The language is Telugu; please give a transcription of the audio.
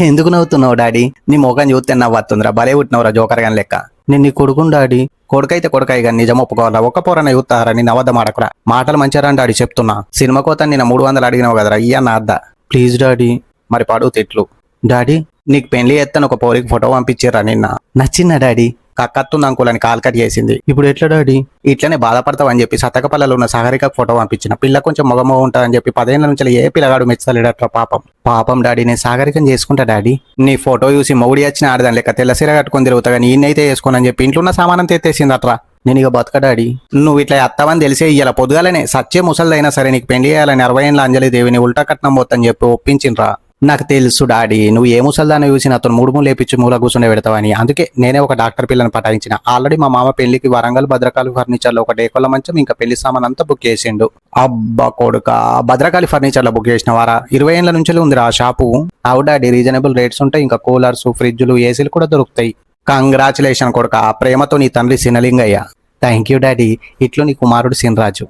ఎందుకు నవ్వుతున్నావు డాడీ? నీ ముఖం చూస్తే నవ్వుతుందిరా, భలే పుట్టినవురా జోకర్ గాని లెక్క. నేను నీ కొడుకుని డాడీ. కొడుకైతే కొడుకాయి కానీ నిజం ఒప్పుకోవాలా? ఒక్క పోరన చూస్తారా? నేను అబద్ధం ఆడకురా. మాటలు మంచిరా డాడీ చెప్తున్నా. సినిమా కోత నిన్న 300 అడిగినావు కదరా, ఇయ్యన్న అద్దా ప్లీజ్ డాడీ. మరి పడుగు తిట్లు. డాడీ నీకు పెళ్లి ఎత్తను ఒక పోరికి ఫోటో పంపించారా నిన్న? నచ్చిందా డాడీ? కత్తుంది అంకులని కాల్ కట్ చేసింది. ఇప్పుడు ఎట్లా డాడీ? ఇట్లనే బాధపడతావని చెప్పి సతకపల్లలో ఉన్న సాగరిక ఫోటో పంపించిన. పిల్ల కొంచెం మొగమో ఉంటుందని చెప్పి 10 ఏళ్ల నుంచి ఏ పిల్లగాడు మెచ్చలేడట్రా పాపం. పాపం డాడీ, నేను సాగరికని చేసుకుంటా డాడీ. నీ ఫోటో చూసి మొగుడి వచ్చిన ఆడదాని లెక్క తెల్ల సీర కట్టుకొని తిరుగుతా కానీ ఈయనైతే వేసుకోనని చెప్పి ఇంట్లో ఉన్న సామానం తెత్తేసింది అట్రా. నేను ఇక బతక డాడీ. నువ్వు ఇట్లా అత్తవని తెలిసే ఇయ్యాల పొద్దుగాలనే సచ్చే ముసలిదైనా సరే నీకు పెళ్లి చేయాలని 60 ఏళ్ళ అంజలి దేవిని ఉల్టా కట్నం పోతని చెప్పి ఒప్పించిండ్రా. నాకు తెలుసు డాడీ, నువ్వు ఏ ముసల్దాన్ని చూసి నాతో 3 మూలు లేపించి మూల కూర్చుండే పెడతావని. అందుకే నేనే ఒక డాక్టర్ పిల్లని పటాయించిన. ఆల్రెడీ మా మామ పెళ్లికి వరంగల్ భద్రకాళి ఫర్నిచర్లో ఒక డేకొల్ల మంచం ఇంకా పెళ్లి సామాన్ అంతా బుక్ చేసిండు. అబ్బా కొడుక, భద్రకాళి ఫర్నిచర్లో బుక్ చేసిన వారా? 20 ఏళ్ల నుంచి ఉంది ఆ షాపు. అవు డాడీ, రీజనబుల్ రేట్స్ ఉంటాయి. ఇంకా కూలర్స్, ఫ్రిడ్జ్లు, ఏసీలు కూడా దొరుకుతాయి. కంగ్రాచులేషన్ కొడుక, ప్రేమతో నీ తండ్రి సినలింగయ్య. Thank you daddy. ఇట్లు నీ కుమారుడు సినరాజు.